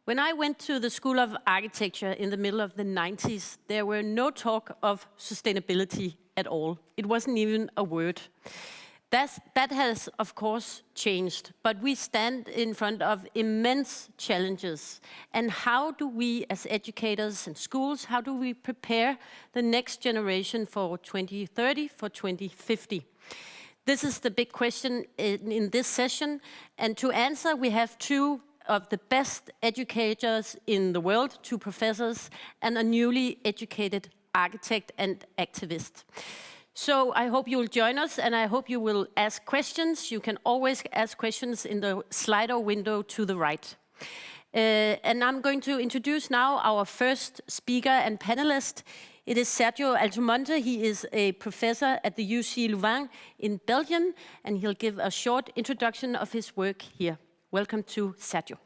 When I went to the School of Architecture in the middle of the 90s, there were no talk of sustainability at all. It wasn't even a word. That has, of course, changed, but we stand in front of immense challenges. And how do we, as educators and schools, how do we prepare the next generation for 2030, for 2050? This is the big question in this session, and to answer, we have two of the best educators in the world, two professors, and a newly educated architect and activist. So I hope you will join us, and I hope you will ask questions. You can always ask questions in the Slido window to the right. And I'm going to introduce now our first speaker and panelist. It is Sergio Altomonte. He is a professor at the UC Louvain in Belgium, and he'll give a short introduction of his work here. Welcome to Sergio.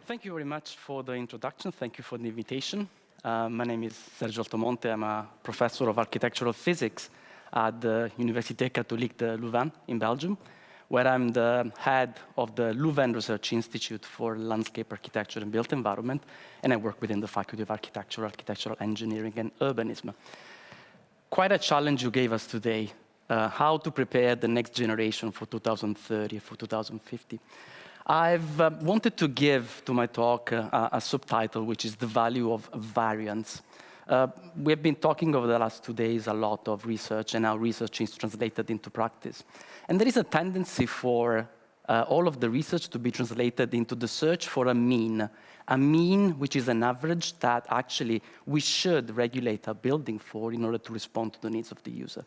Thank you very much for the introduction. Thank you for the invitation. My name is Sergio Altomonte. I'm a professor of architectural physics at the University Catholic Louvain in Belgium, where I'm the head of the Louvain Research Institute for Landscape Architecture and Built Environment, and I work within the Faculty of Architecture, Architectural Engineering, and Urbanism. Quite a challenge you gave us today, how to prepare the next generation for 2030, for 2050. I've wanted to give to my talk a subtitle, which is the value of variance. We've been talking over the last 2 days a lot of research, and how research is translated into practice. And there is a tendency for all of the research to be translated into the search for a mean which is an average that actually we should regulate a building for in order to respond to the needs of the user.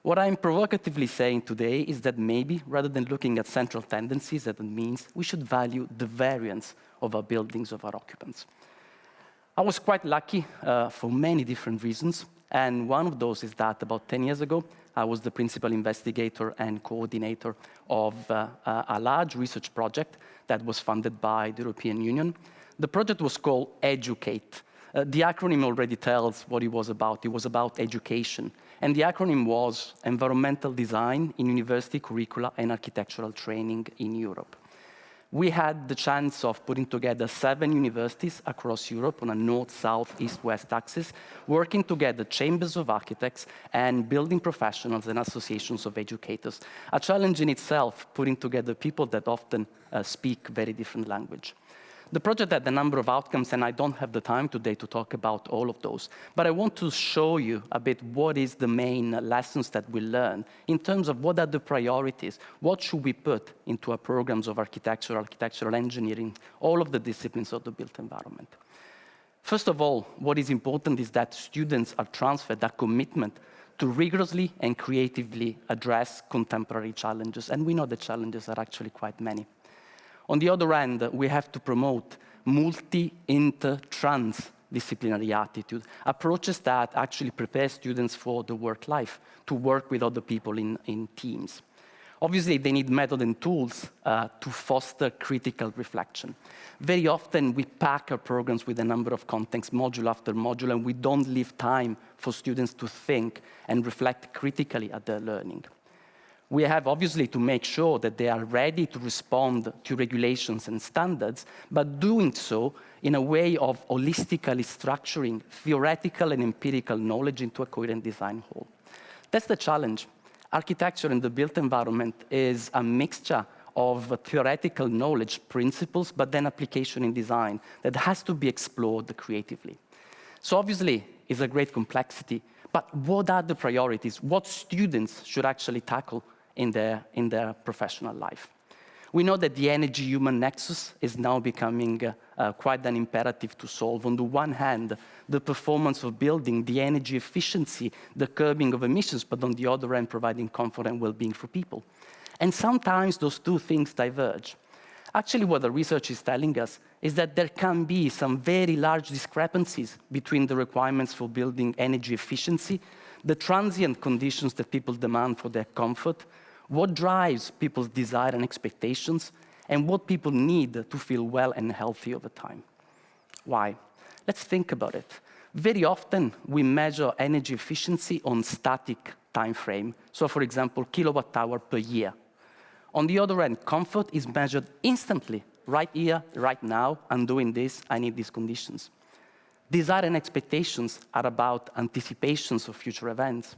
What I'm provocatively saying today is that maybe, rather than looking at central tendencies and means, we should value the variance of our buildings, of our occupants. I was quite lucky for many different reasons, and one of those is that about 10 years ago, I was the principal investigator and coordinator of a large research project that was funded by the European Union. The project was called EDUCATE. The acronym already tells what it was about. It was about education. And the acronym was Environmental Design in University Curricula and Architectural Training in Europe. We had the chance of putting together 7 universities across Europe on a north, south, east, west axis, working together chambers of architects and building professionals and associations of educators. A challenge in itself, putting together people that often speak very different language. The project had a number of outcomes, and I don't have the time today to talk about all of those. But I want to show you a bit what is the main lessons that we learn in terms of what are the priorities, what should we put into our programs of architecture, architectural engineering, all of the disciplines of the built environment. First of all, what is important is that students are transferred that commitment to rigorously and creatively address contemporary challenges. And we know the challenges are actually quite many. On the other hand, we have to promote multi-inter-transdisciplinary attitude, approaches that actually prepare students for the work life, to work with other people in teams. Obviously, they need method and tools to foster critical reflection. Very often, we pack our programs with a number of contents, module after module, and we don't leave time for students to think and reflect critically at their learning. We have obviously to make sure that they are ready to respond to regulations and standards, but doing so in a way of holistically structuring theoretical and empirical knowledge into a coherent design whole. That's the challenge. Architecture in the built environment is a mixture of theoretical knowledge, principles, but then application in design that has to be explored creatively. So obviously, it's a great complexity, but what are the priorities? What students should actually tackle in their professional life? We know that the energy-human nexus is now becoming quite an imperative to solve. On the one hand, the performance of building, the energy efficiency, the curbing of emissions, but on the other hand, providing comfort and well-being for people. And sometimes those two things diverge. Actually, what the research is telling us is that there can be some very large discrepancies between the requirements for building energy efficiency, the transient conditions that people demand for their comfort, what drives people's desire and expectations, and what people need to feel well and healthy over time. Why? Let's think about it. Very often, we measure energy efficiency on static time frame. So, for example, kilowatt hour per year. On the other end, comfort is measured instantly. Right here, right now, I'm doing this, I need these conditions. Desire and expectations are about anticipations of future events,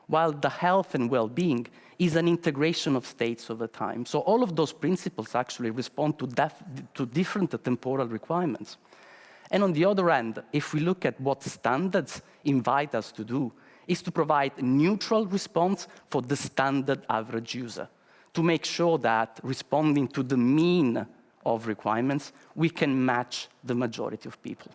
while the health and well-being is an integration of states over time. So all of those principles actually respond to different temporal requirements. And on the other end, if we look at what standards invite us to do, is to provide neutral response for the standard average user, to make sure that responding to the mean of requirements, we can match the majority of people.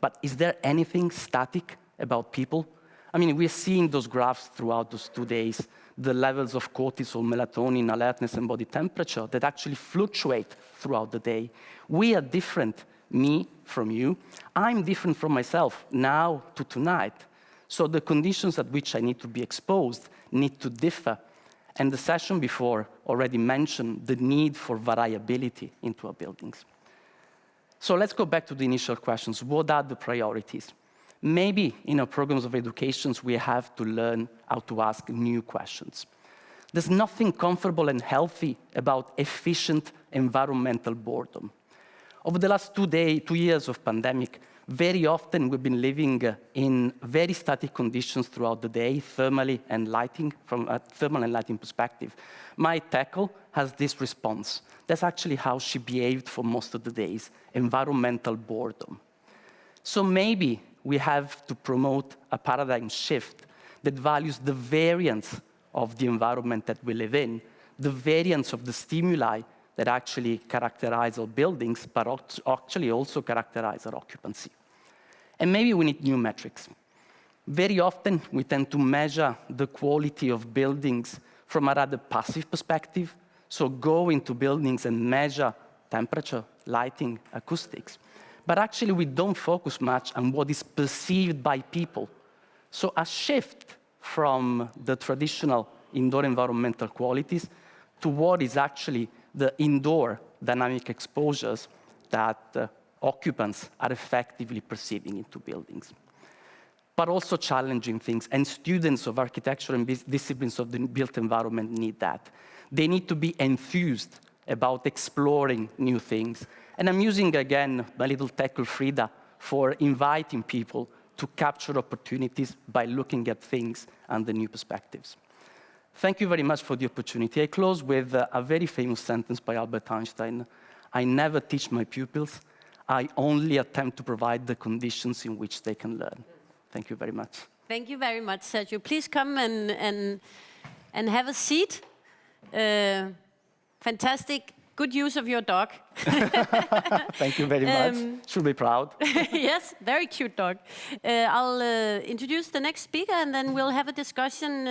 But is there anything static about people? I mean, we're seeing those graphs throughout those 2 days, the levels of cortisol, melatonin, alertness, and body temperature that actually fluctuate throughout the day. We are different, me from you. I'm different from myself now to tonight. So the conditions at which I need to be exposed need to differ. And the session before already mentioned the need for variability into our buildings. So let's go back to the initial questions. What are the priorities? Maybe in our programs of education, we have to learn how to ask new questions. There's nothing comfortable and healthy about efficient environmental boredom. Over the last 2 years of pandemic, very often we've been living in very static conditions throughout the day, thermally and lighting, from a thermal and lighting perspective. My tackle has this response. That's actually how she behaved for most of the days, environmental boredom. So maybe we have to promote a paradigm shift that values the variance of the environment that we live in, the variance of the stimuli that actually characterize our buildings, but actually also characterize our occupancy. And maybe we need new metrics. Very often, we tend to measure the quality of buildings from a rather passive perspective, so go into buildings and measure temperature, lighting, acoustics. But actually, we don't focus much on what is perceived by people. So a shift from the traditional indoor environmental qualities to what is actually the indoor dynamic exposures that occupants are effectively perceiving into buildings. But also challenging things, and students of architecture and disciplines of the built environment need that. They need to be enthused about exploring new things. And I'm using, again, my little tackle Frida for inviting people to capture opportunities by looking at things under new perspectives. Thank you very much for the opportunity. I close with a very famous sentence by Albert Einstein. I never teach my pupils. I only attempt to provide the conditions in which they can learn. Thank you very much. Thank you very much, Sergio. Please come and have a seat. Fantastic. Good use of your dog. Thank you very much. Should be proud. Yes, very cute dog. I'll introduce the next speaker, and then we'll have a discussion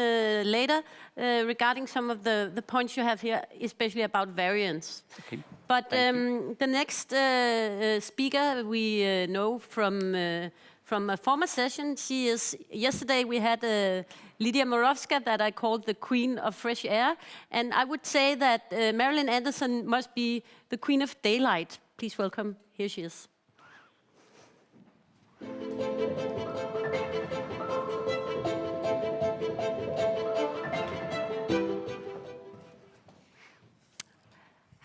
later regarding some of the points you have here, especially about variance. Okay. But the next speaker we know from a former session. She is, yesterday we had Lydia Morovska that I called the queen of fresh air. And I would say that Marilyn Anderson must be the queen of daylight. Please welcome, here she is.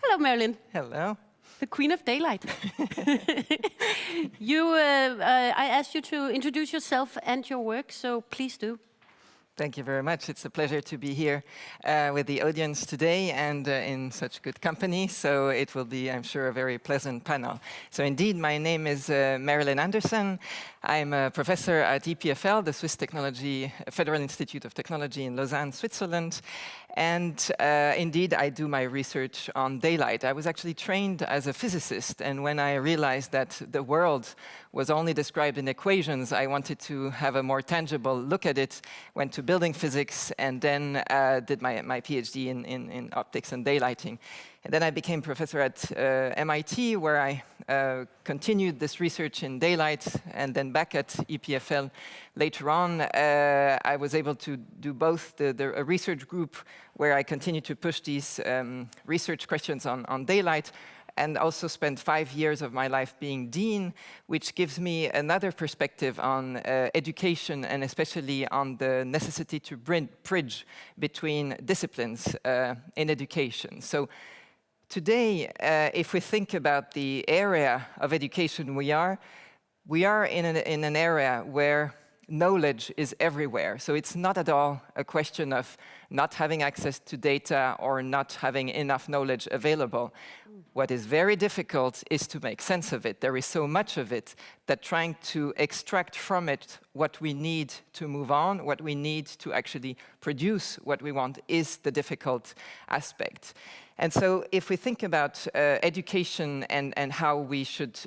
Hello, Marilyn. Hello. The queen of daylight. I asked you to introduce yourself and your work, so please do. Thank you very much. It's a pleasure to be here with the audience today and in such good company. So it will be, I'm sure, a very pleasant panel. So indeed, my name is Marilyne Andersen. I'm a professor at EPFL, the Swiss Federal Institute of Technology in Lausanne, Switzerland. And indeed, I do my research on daylight. I was actually trained as a physicist, and when I realized that the world was only described in equations, I wanted to have a more tangible look at it, went to building physics, and then did my PhD in optics and daylighting. And then I became professor at MIT, where I continued this research in daylight, and then back at EPFL later on. I was able to do both a research group where I continued to push these research questions on daylight, and also spent 5 years of my life being dean, which gives me another perspective on education, and especially on the necessity to bridge between disciplines in education. So today, if we think about the area of education we are in an area where knowledge is everywhere. So it's not at all a question of not having access to data or not having enough knowledge available. What is very difficult is to make sense of it. There is so much of it that trying to extract from it what we need to move on, what we need to actually produce what we want, is the difficult aspect. And so if we think about education and how we should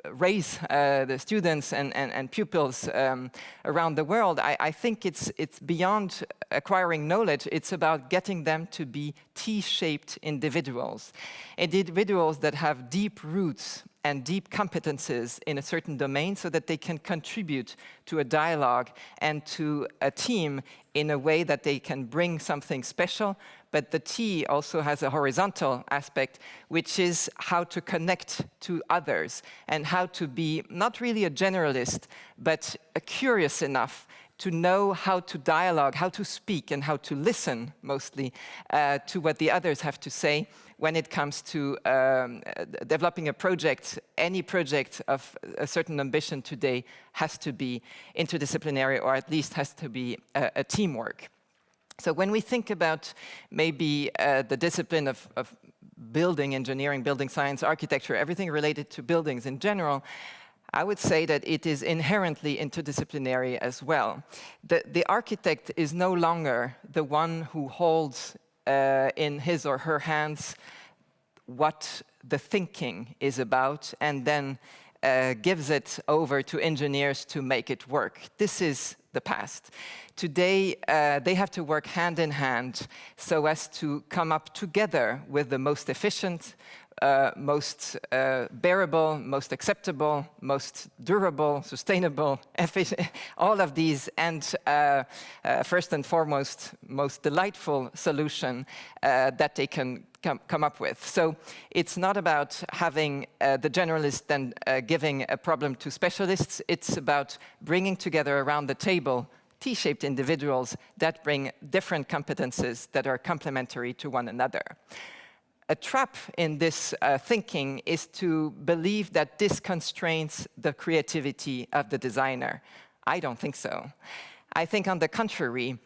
raise the students and pupils around the world, I think it's beyond acquiring knowledge. It's about getting them to be T-shaped individuals that have deep roots and deep competences in a certain domain so that they can contribute to a dialogue and to a team in a way that they can bring something special. But the T also has a horizontal aspect, which is how to connect to others and how to be not really a generalist, but curious enough to know how to dialogue, how to speak, and how to listen, mostly, to what the others have to say when it comes to developing a project. Any project of a certain ambition today has to be interdisciplinary, or at least has to be a teamwork. So when we think about maybe the discipline of building engineering, building science, architecture, everything related to buildings in general, I would say that it is inherently interdisciplinary as well. The architect is no longer the one who holds in his or her hands what the thinking is about and then gives it over to engineers to make it work. This is the past. Today, they have to work hand in hand so as to come up together with the most efficient, most bearable, most acceptable, most durable, sustainable, efficient, all of these, and first and foremost, most delightful solution that they can come up with. So it's not about having the generalist and giving a problem to specialists. It's about bringing together around the table T-shaped individuals that bring different competences that are complementary to one another. A trap in this thinking is to believe that this constrains the creativity of the designer. I don't think so. I think, on the contrary,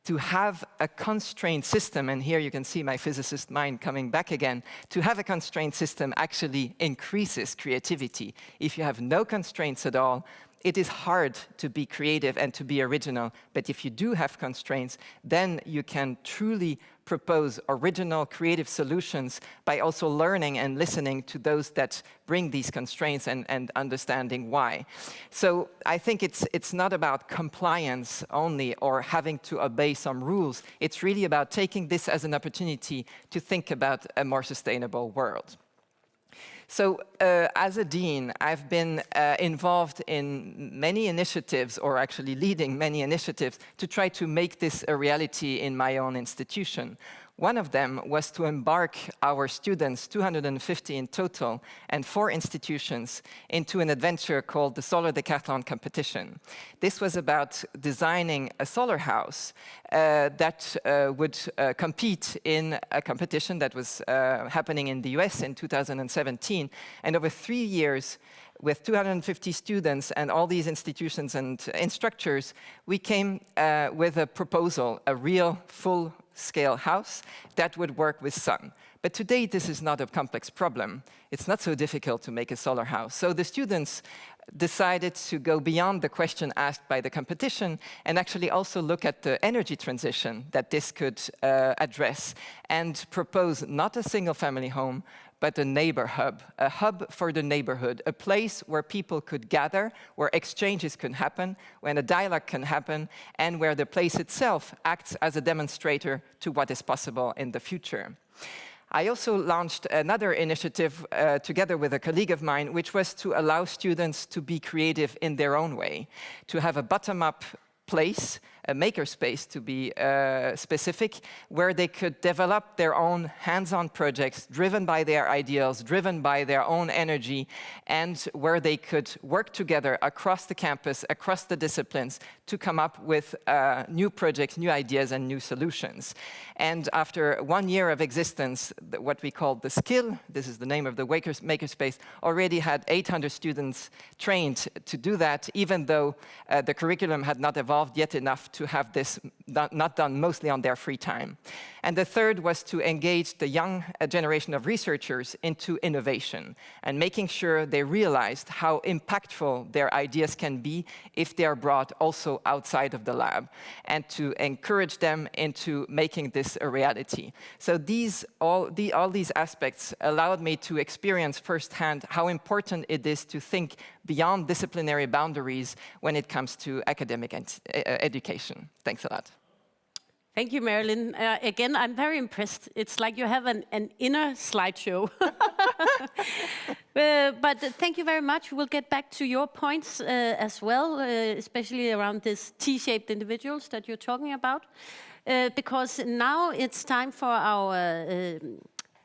to have a constrained system, and here you can see my physicist mind coming back again, to have a constrained system actually increases creativity. If you have no constraints at all, it is hard to be creative and to be original, but if you do have constraints, then you can truly propose original creative solutions by also learning and listening to those that bring these constraints and understanding why. So I think it's not about compliance only or having to obey some rules. It's really about taking this as an opportunity to think about a more sustainable world. So as a dean, I've been involved in many initiatives, or actually leading many initiatives, to try to make this a reality in my own institution. One of them was to embark our students, 250 in total, and 4 institutions, into an adventure called the Solar Decathlon Competition. This was about designing a solar house that would compete in a competition that was happening in the US in 2017. And over 3 years, with 250 students and all these institutions and instructors, we came with a proposal, a real full-scale house that would work with sun. But today, this is not a complex problem. It's not so difficult to make a solar house. So the students decided to go beyond the question asked by the competition and actually also look at the energy transition that this could address and propose not a single-family home, but a neighbor hub, a hub for the neighborhood, a place where people could gather, where exchanges can happen, when a dialogue can happen, and where the place itself acts as a demonstrator to what is possible in the future. I also launched another initiative together with a colleague of mine, which was to allow students to be creative in their own way, to have a bottom-up place, a makerspace to be specific, where they could develop their own hands-on projects driven by their ideals, driven by their own energy, and where they could work together across the campus, across the disciplines, to come up with new projects, new ideas, and new solutions. And after 1 year of existence, what we call the Skill, this is the name of the makerspace, already had 800 students trained to do that, even though the curriculum had not evolved yet enough to have this not done mostly on their free time. And the third was to engage the young generation of researchers into innovation and making sure they realized how impactful their ideas can be if they are brought also outside of the lab, and to encourage them into making this a reality. So all these aspects allowed me to experience firsthand how important it is to think beyond disciplinary boundaries when it comes to academic education. Thanks a lot. Thank you, Marilyn. Again, I'm very impressed. It's like you have an inner slideshow. But thank you very much. We'll get back to your points as well, especially around this T-shaped individuals that you're talking about. Because now it's time for our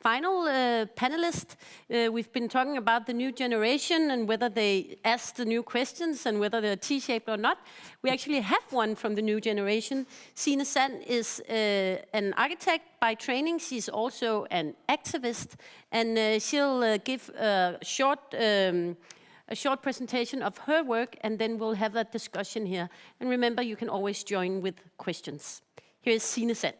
final panelist. We've been talking about the new generation and whether they ask the new questions and whether they're T-shaped or not. We actually have one from the new generation. Signe Sand is an architect by training. She's also an activist, and she'll give a short presentation of her work, and then we'll have that discussion here. And remember, you can always join with questions. Here is Signe Sand.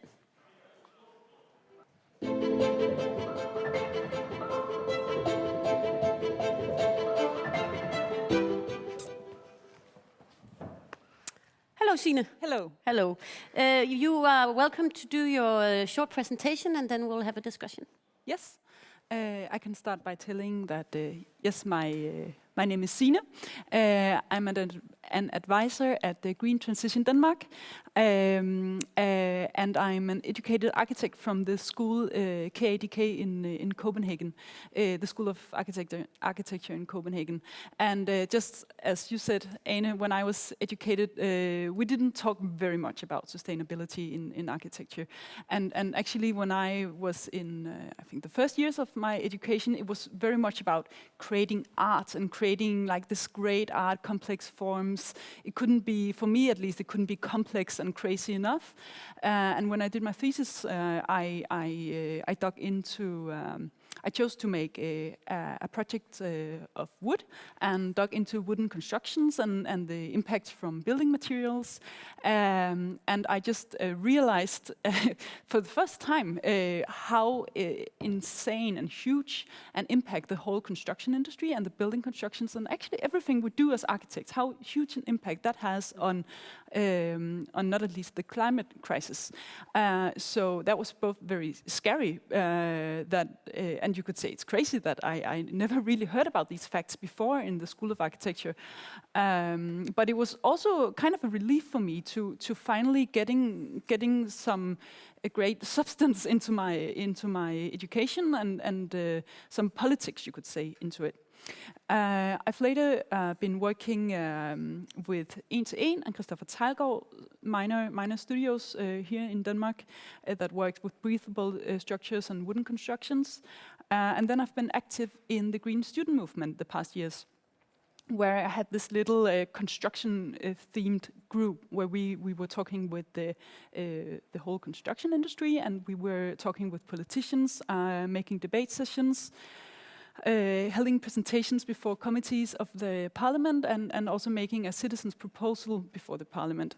Hello, Signe. Hello. Hello. You are welcome to do your short presentation, and then we'll have a discussion. Yes. I can start by telling that, yes, my name is Signe. I'm an advisor at the Green Transition Denmark, and I'm an educated architect from the school KADK in Copenhagen, the School of Architecture in Copenhagen. And just as you said, Ane, when I was educated, we didn't talk very much about sustainability in architecture. And actually, when I was in, I think, the first years of my education, it was very much about creating art and creating like this great art, complex forms. It couldn't be, for me at least, it couldn't be complex and crazy enough. And when I did my thesis, I dug into, I chose to make a project of wood and dug into wooden constructions and the impacts from building materials. And I just realized for the first time how insane and huge an impact the whole construction industry and the building constructions and actually everything we do as architects, how huge an impact that has on not at least the climate crisis. So that was both very scary, and you could say it's crazy that I never really heard about these facts before in the School of Architecture. But it was also kind of a relief for me to finally getting some great substance into my education and some politics, you could say, into it. I've later been working with 1-1 and Christopher Tejlgaard minor studios here in Denmark that works with breathable structures and wooden constructions. And then I've been active in the Green Student Movement the past years, where I had this little construction-themed group where we were talking with the whole construction industry, and we were talking with politicians, making debate sessions, holding presentations before committees of the parliament, and also making a citizens' proposal before the parliament.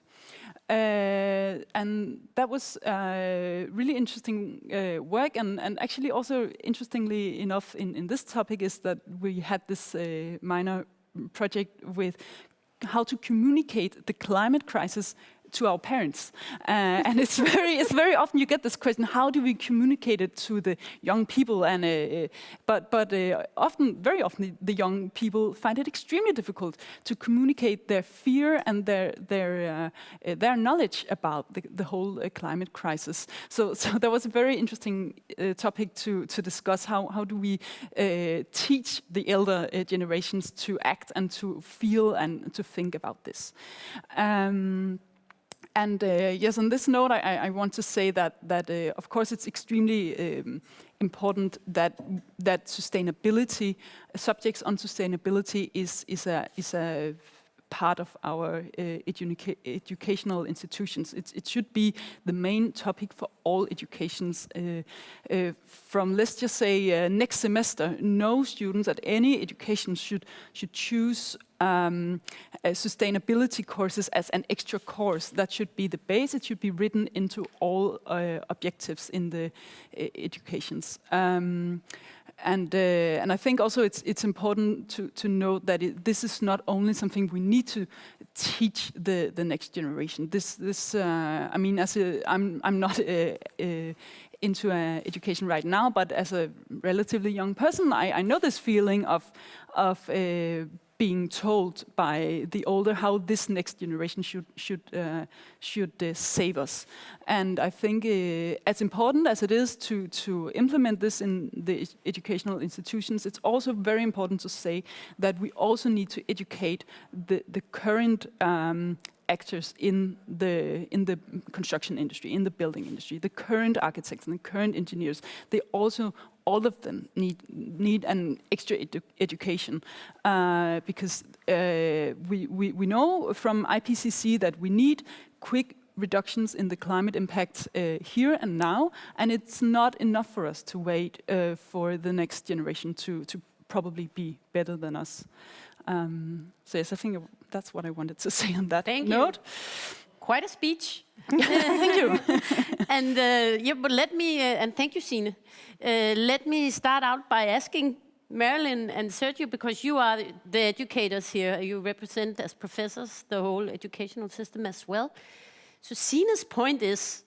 And that was really interesting work, and actually also interestingly enough in this topic is that we had this minor project with how to communicate the climate crisis to our parents, and it's very often you get this question: how do we communicate it to the young people? And very often the young people find it extremely difficult to communicate their fear and their knowledge about the whole climate crisis. So that was a very interesting topic to discuss. How do we teach the elder generations to act and to feel and to think about this? Yes, on this note, I want to say that of course it's extremely important that sustainability, subjects on sustainability, is a part of our educational institutions. It should be the main topic for all educations. From, let's just say, next semester, no students at any education should choose sustainability courses as an extra course. That should be the base. It should be written into all objectives in the educations. And I think also it's important to note that this is not only something we need to teach the next generation. I mean, I'm not into education right now, but as a relatively young person, I know this feeling of being told by the older how this next generation should save us. And I think as important as it is to implement this in the educational institutions, it's also very important to say that we also need to educate the current actors in the construction industry, in the building industry, the current architects and the current engineers. They also, all of them, need an extra education because we know from IPCC that we need quick reductions in the climate impacts here and now, and it's not enough for us to wait for the next generation to probably be better than us. So yes, I think that's what I wanted to say on that note. Quite a speech. Thank you. And yeah, but let me, and thank you, Signe. Let me start out by asking Marilyn and Sergio, because you are the educators here. You represent as professors the whole educational system as well. So Signe's point is,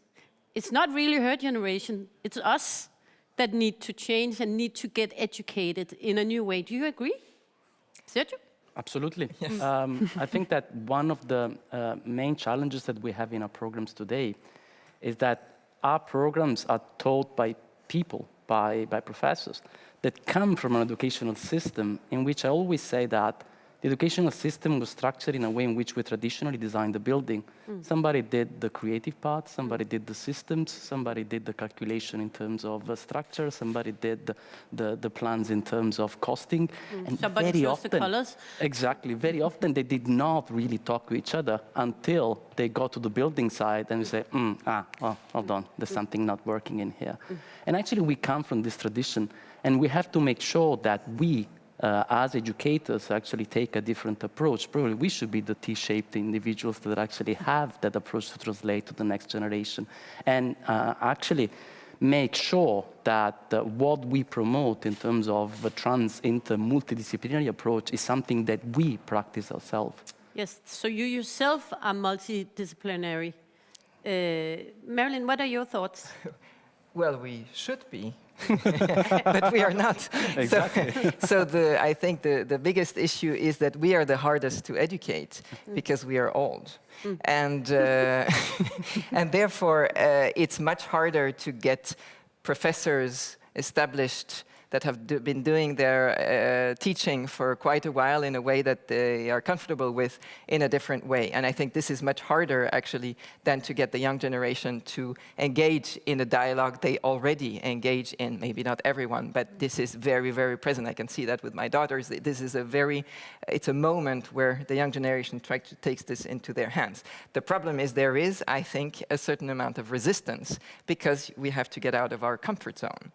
it's not really her generation, it's us that need to change and need to get educated in a new way. Do you agree, Sergio? Absolutely. Yes. I think that one of the main challenges that we have in our programs today is that our programs are taught by people, by professors that come from an educational system in which I always say that the educational system was structured in a way in which we traditionally designed the building. Somebody did the creative part, somebody did the systems, somebody did the calculation in terms of structure, somebody did the plans in terms of costing. And somebody very chose often, the colors. Exactly. Very often they did not really talk to each other until they got to the building site and we say, hold on, there's something not working in here. And actually we come from this tradition, and we have to make sure that we, as educators, actually take a different approach. Probably we should be the T-shaped individuals that actually have that approach to translate to the next generation, and actually make sure that what we promote in terms of a multidisciplinary approach is something that we practice ourselves. Yes, so you yourself are multidisciplinary. Marilyn, what are your thoughts? Well, we should be. But we are not. Exactly. So I think the biggest issue is that we are the hardest to educate because we are old. And, and therefore, it's much harder to get professors established that have been doing their teaching for quite a while in a way that they are comfortable with in a different way. And I think this is much harder, actually, than to get the young generation to engage in a dialogue they already engage in. Maybe not everyone, but this is very, very present. I can see that with my daughters. This is it's a moment where the young generation takes this into their hands. The problem is there is, I think, a certain amount of resistance because we have to get out of our comfort zone.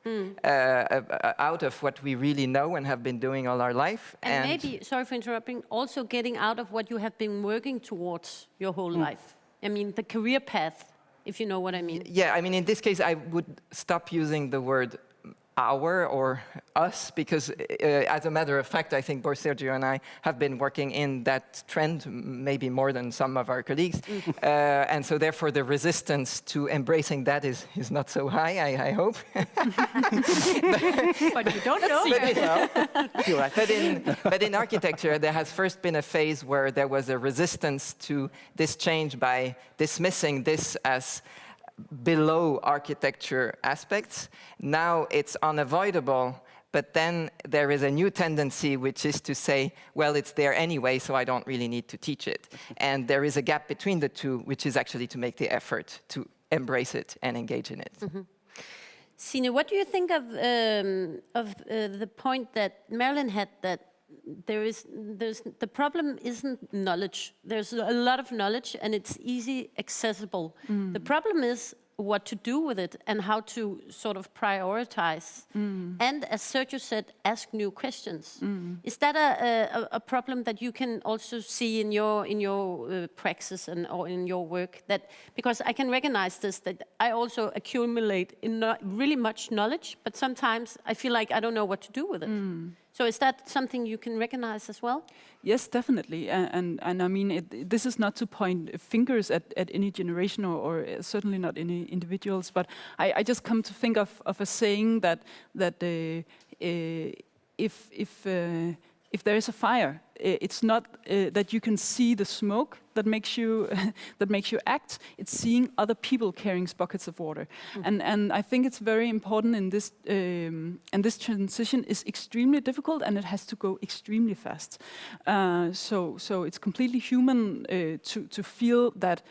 Out of what we really know and have been doing all our life. And maybe, sorry for interrupting, also getting out of what you have been working towards your whole life. I mean, the career path, if you know what I mean. Yeah, I mean, in this case, I would stop using the word our or us, because as a matter of fact, I think both Sergio and I have been working in that trend, maybe more than some of our colleagues. And so therefore the resistance to embracing that is not so high, I hope. But you don't know. But in architecture, there has first been a phase where there was a resistance to this change by dismissing this as below architecture aspects. Now it's unavoidable, but then there is a new tendency, which is to say, well, it's there anyway, so I don't really need to teach it. And there is a gap between the two, which is actually to make the effort to embrace it and engage in it. Signe, what do you think of the point that Marilyn had, that there's the problem isn't knowledge. There's a lot of knowledge and it's easy accessible. The problem is what to do with it and how to sort of prioritize. And as Sergio said, ask new questions. Is that a problem that you can also see in your praxis and or in your work? That because I can recognize this, that I also accumulate in really much knowledge, but sometimes I feel like I don't know what to do with it. So is that something you can recognize as well? Yes, definitely. And I mean, this is not to point fingers at any generation or certainly not any individuals, but I just come to think of a saying that if there is a fire, it's not that you can see the smoke that makes you act. It's seeing other people carrying buckets of water, and I think it's very important in this. And this transition is extremely difficult, and it has to go extremely fast. So it's completely human to feel that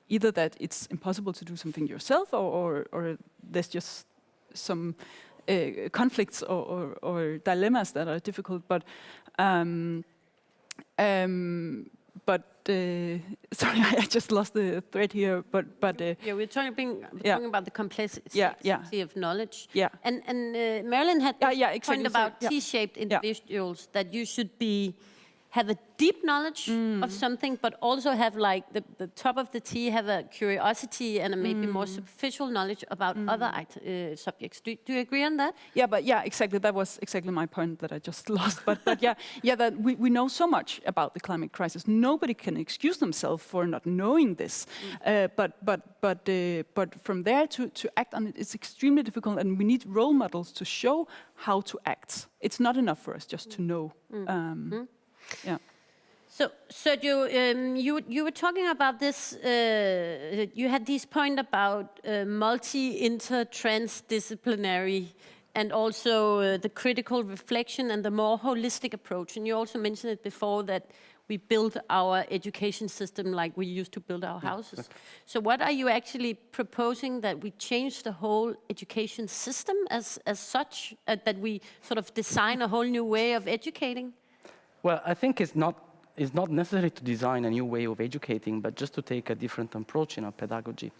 either that it's impossible to do something yourself, or there's just some conflicts or dilemmas that are difficult, but sorry, I just lost the thread here. But yeah, we're talking about the complexity of knowledge. Yeah, and Marilyn had this exactly. point about T-shaped individuals, that you should have a deep knowledge of something, but also have like the top of the T, have a curiosity and a maybe more superficial knowledge about other subjects. Do you agree on that? Yeah, exactly. That was exactly my point that I just lost. But that we know so much about the climate crisis. Nobody can excuse themselves for not knowing this. But from there to act on it is extremely difficult, and we need role models to show how to act. It's not enough for us just to know. Yeah. So, Sergio, you were talking about this. You had this point about multi-inter-transdisciplinary, and also the critical reflection and the more holistic approach. And you also mentioned it before, that we build our education system like we used to build our houses. Okay. So, what are you actually proposing, that we change the whole education system as such, that we sort of design a whole new way of educating? Well, I think it's not necessary to design a new way of educating, but just to take a different approach in our pedagogy.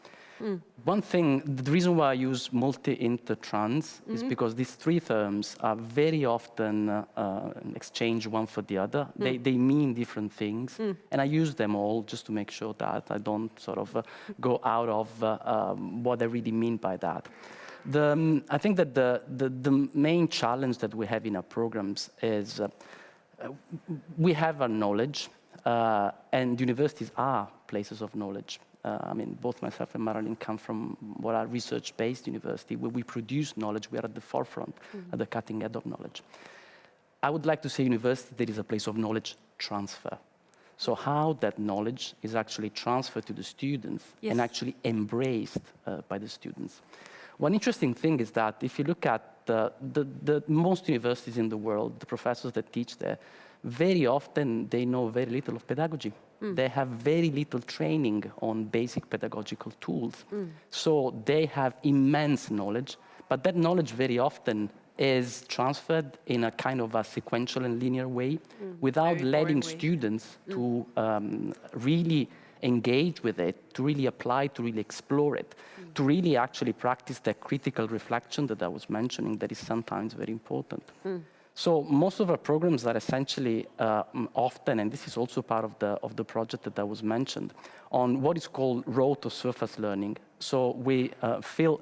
One thing, the reason why I use multi-inter-trans is because these three terms are very often exchanged one for the other. They mean different things, and I use them all just to make sure that I don't sort of go out of what I really mean by that. I think that the main challenge that we have in our programs is we have our knowledge, and universities are places of knowledge. I mean, both myself and Marilyn come from what are research-based university, where we produce knowledge. We are at the forefront, at the cutting edge of knowledge. I would like to say university, there is a place of knowledge transfer. So how that knowledge is actually transferred to the students and actually embraced by the students. One interesting thing is that if you look at the most universities in the world, the professors that teach there, very often they know very little of pedagogy. They have very little training on basic pedagogical tools. So they have immense knowledge, but that knowledge very often is transferred in a kind of a sequential and linear way, without letting students to really engage with it, to really apply, to really explore it, to really actually practice that critical reflection that I was mentioning, that is sometimes very important. So most of our programs are essentially often, and this is also part of the project that I was mentioned, on what is called rote or surface learning. So we fill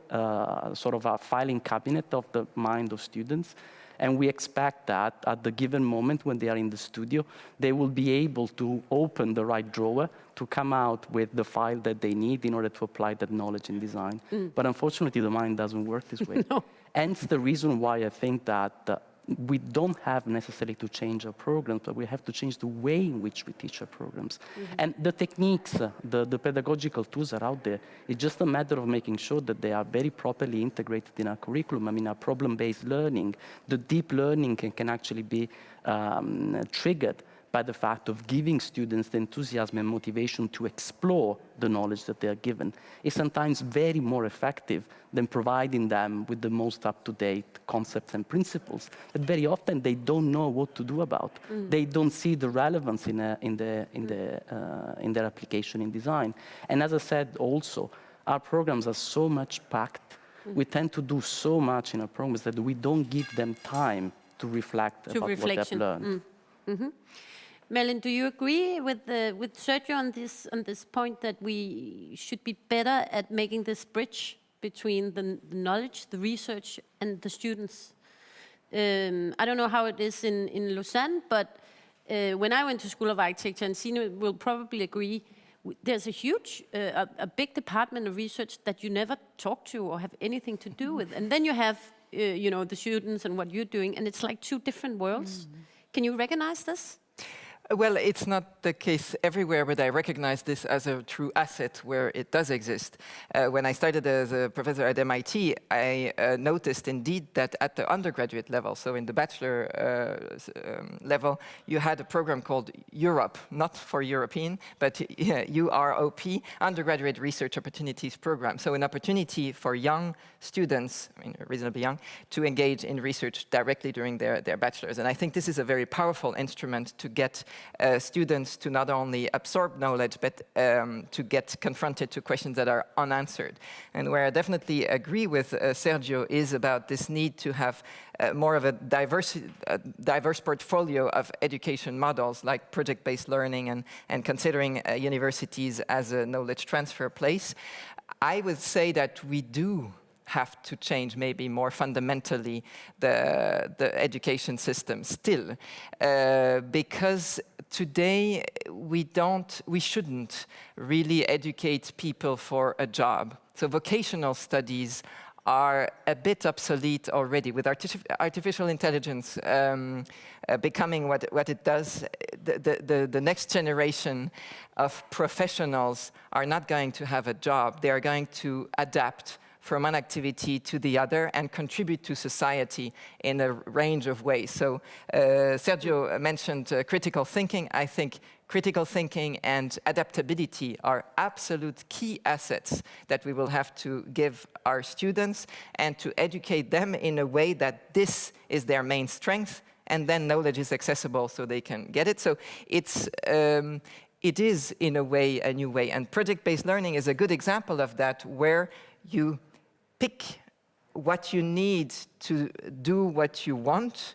sort of a filing cabinet of the mind of students, and we expect that at the given moment when they are in the studio, they will be able to open the right drawer to come out with the file that they need in order to apply that knowledge in design. But unfortunately, the mind doesn't work this way. Hence the reason why I think that we don't have necessarily to change our programs, but we have to change the way in which we teach our programs. And the techniques, the pedagogical tools are out there. It's just a matter of making sure that they are very properly integrated in our curriculum. I mean, our problem-based learning, the deep learning can actually be triggered by the fact of giving students the enthusiasm and motivation to explore the knowledge that they are given. It's sometimes very more effective than providing them with the most up-to-date concepts and principles that very often they don't know what to do about. They don't see the relevance in their application in design. And as I said also, our programs are so much packed. We tend to do so much in our programs that we don't give them time to reflect about what they've learned. Marilyn, do you agree with Sergio on this point that we should be better at making this bridge between the knowledge, the research, and the students? I don't know how it is in Lausanne, but when I went to School of Architecture, and Signe will probably agree, there's a huge, a big department of research that you never talk to or have anything to do with. And then you have, you know, the students and what you're doing, and it's like two different worlds. Can you recognize this? Well, it's not the case everywhere, but I recognize this as a true asset where it does exist. When I started as a professor at MIT, I noticed indeed that at the undergraduate level, so in the bachelor level, you had a program called Europe, not for European, but UROP, Undergraduate Research Opportunities Program. So an opportunity for young students, I mean, reasonably young, to engage in research directly during their bachelors. And I think this is a very powerful instrument to get students to not only absorb knowledge, but to get confronted to questions that are unanswered. And where I definitely agree with Sergio is about this need to have more of a diverse portfolio of education models, like project-based learning and considering universities as a knowledge transfer place. I would say that we do have to change maybe more fundamentally the education system still, because today we shouldn't really educate people for a job. So vocational studies are a bit obsolete already. With artificial intelligence becoming what it does, the next generation of professionals are not going to have a job. They are going to adapt from one activity to the other and contribute to society in a range of ways. So Sergio mentioned critical thinking. I think critical thinking and adaptability are absolute key assets that we will have to give our students and to educate them in a way that this is their main strength, and then knowledge is accessible so they can get it. So it is, in a way, a new way. And project-based learning is a good example of that, where you pick what you need to do what you want,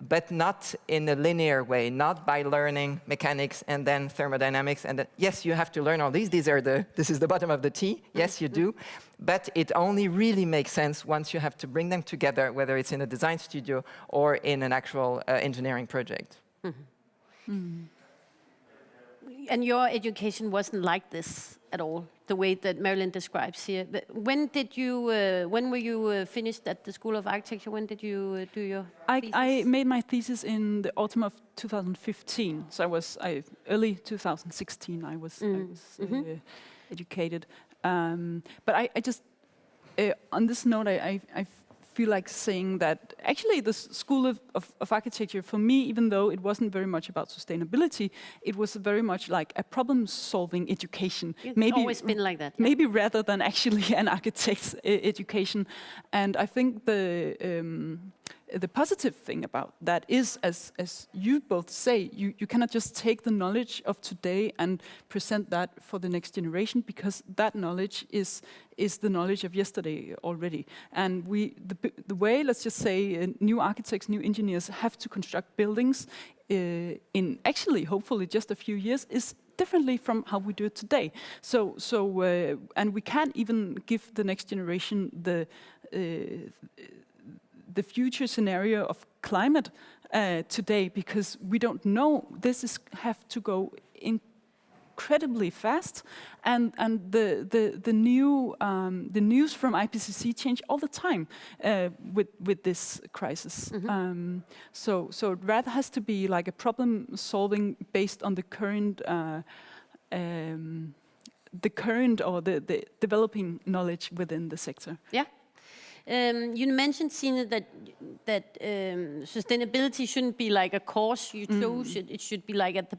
but not in a linear way, not by learning mechanics and then thermodynamics. And then, yes, you have to learn all these. This is the bottom of the T. Yes, you do. But it only really makes sense once you have to bring them together, whether it's in a design studio or in an actual engineering project. And your education wasn't like this at all, the way that Marilyn describes here. When did you? When were you finished at the School of Architecture? When did you do your thesis? I made my thesis in the autumn of 2015. So early 2016. I was educated. But I just on this note, I feel like saying that actually the School of Architecture, for me, even though it wasn't very much about sustainability, it was very much like a problem-solving education. It's always been like that. Maybe rather than actually an architect's education. And I think the positive thing about that is, as you both say, you cannot just take the knowledge of today and present that for the next generation, because that knowledge is the knowledge of yesterday already. And the way, let's just say, new architects, new engineers have to construct buildings in actually, hopefully, just a few years is differently from how we do it today. And we can't even give the next generation the future scenario of climate today, because we don't know. This have to go incredibly fast, and the news from IPCC change all the time with this crisis. So it rather has to be like a problem solving based on the current or the developing knowledge within the sector. Yeah. You mentioned, Signe, that sustainability shouldn't be like a course you choose. It should be like at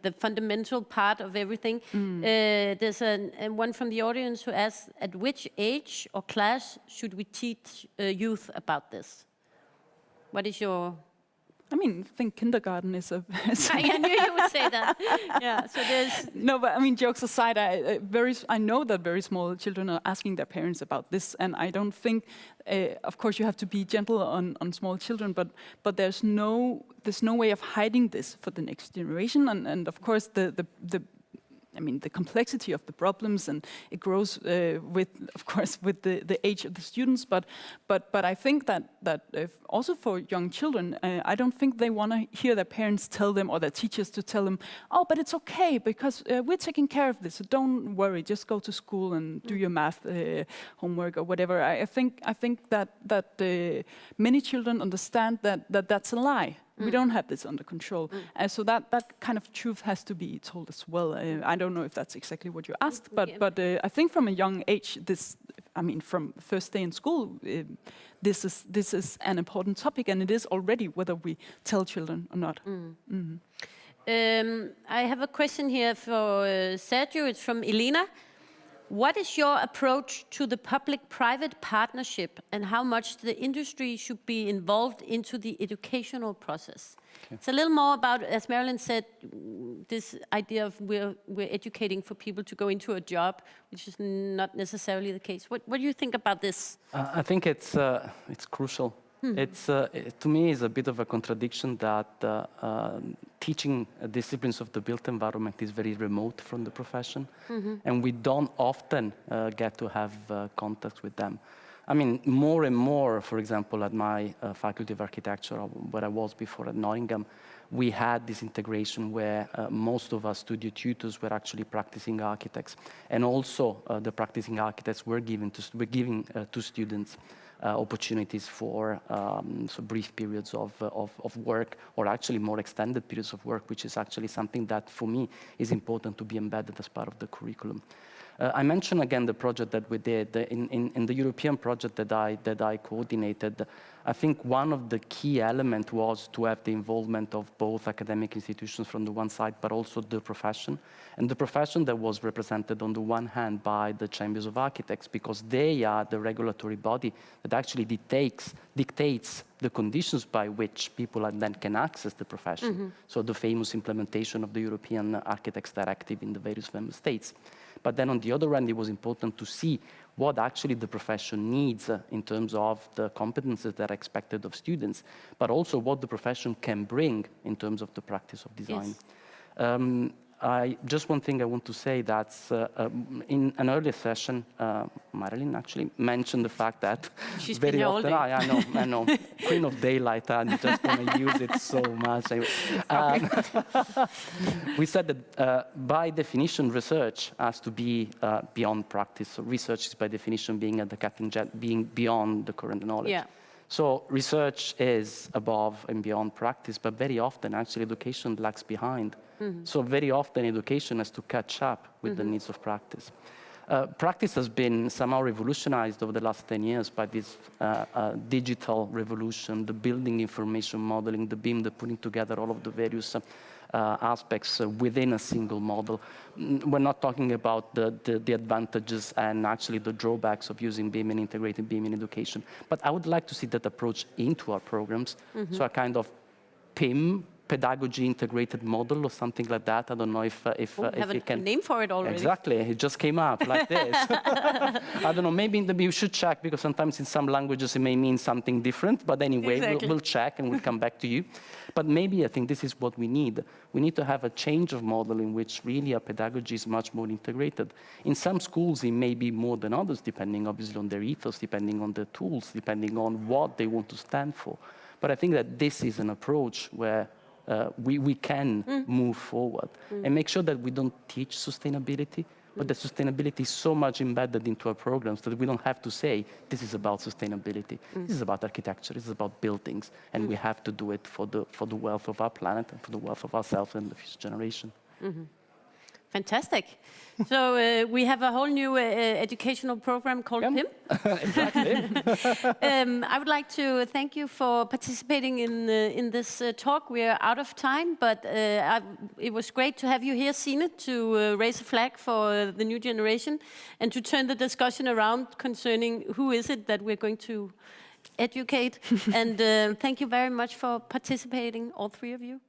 the fundamental part of everything. There's one from the audience who asks, at which age or class should we teach youth about this? What is your... I mean, I think kindergarten is a... I knew you would say that. Yeah, so there's... No, but I mean, jokes aside, I know that very small children are asking their parents about this, and I don't think, of course, you have to be gentle on small children, but there's no way of hiding this for the next generation, and of course, the complexity of the problems, and it grows with the age of the students. But I think that also for young children, I don't think they want to hear their parents tell them or their teachers to tell them, oh, but it's okay because we're taking care of this. So don't worry, just go to school and do your math homework or whatever. I think that many children understand that that's a lie. We don't have this under control. So that kind of truth has to be told as well. I don't know if that's exactly what you asked, but I think from a young age, from first day in school, this is an important topic, and it is already, whether we tell children or not. I have a question here for Sergio. It's from Elena. What is your approach to the public-private partnership, and how much the industry should be involved into the educational process? Okay. It's a little more about, as Marilyn said, this idea of we're educating for people to go into a job, which is not necessarily the case. What do you think about this? I think it's crucial. It's to me is a bit of a contradiction that teaching disciplines of the built environment is very remote from the profession, and we don't often get to have contact with them. I mean, more and more, for example, at my Faculty of Architecture, where I was before at Nottingham, we had this integration where most of our studio tutors were actually practicing architects, and also the practicing architects were giving to students opportunities for brief periods of work, or actually more extended periods of work, which is actually something that for me is important to be embedded as part of the curriculum. I mentioned again the project that we did in the European project that I coordinated. I think one of the key elements was to have the involvement of both academic institutions from the one side, but also the profession. And the profession that was represented on the one hand by the Chambers of Architects, because they are the regulatory body that actually dictates the conditions by which people then can access the profession. So the famous implementation of the European Architects Directive in the various member states. But then on the other end, it was important to see what actually the profession needs in terms of the competences that are expected of students, but also what the profession can bring in terms of the practice of design. Yes. Just one thing I want to say, that in an earlier session, Marilyn actually mentioned the fact that she's very been often, I know, Queen of Daylight, I'm just going to use it so much. We said that by definition, research has to be beyond practice. So research is by definition being at the cutting edge, being beyond the current knowledge. Yeah. So research is above and beyond practice, but very often actually education lags behind. So very often education has to catch up with the needs of practice. Practice has been somehow revolutionized over the last 10 years by this digital revolution, the building information modeling, the BIM, the putting together all of the various aspects within a single model. We're not talking about the advantages and actually the drawbacks of using BIM and integrated BIM in education. But I would like to see that approach into our programs. So a kind of PIM, pedagogy integrated model or something like that. I don't know if you can... a name for it already. Exactly, it just came up like this. I don't know, maybe you should check, because sometimes in some languages it may mean something different, but anyway, exactly. we'll check and we'll come back to you. But maybe I think this is what we need. We need to have a change of model in which really our pedagogy is much more integrated. In some schools it may be more than others, depending obviously on their ethos, depending on their tools, depending on what they want to stand for. But I think that this is an approach where we can move forward and make sure that we don't teach sustainability, but that sustainability is so much embedded into our programs that we don't have to say, this is about sustainability, this is about architecture, this is about buildings, and we have to do it for the wealth of our planet and for the wealth of ourselves and the future generation. Fantastic. So we have a whole new educational program called PIM. Exactly. I would like to thank you for participating in this talk. We are out of time, but it was great to have you here, Signe, to raise a flag for the new generation and to turn the discussion around concerning who is it that we're going to educate. And thank you very much for participating, all three of you.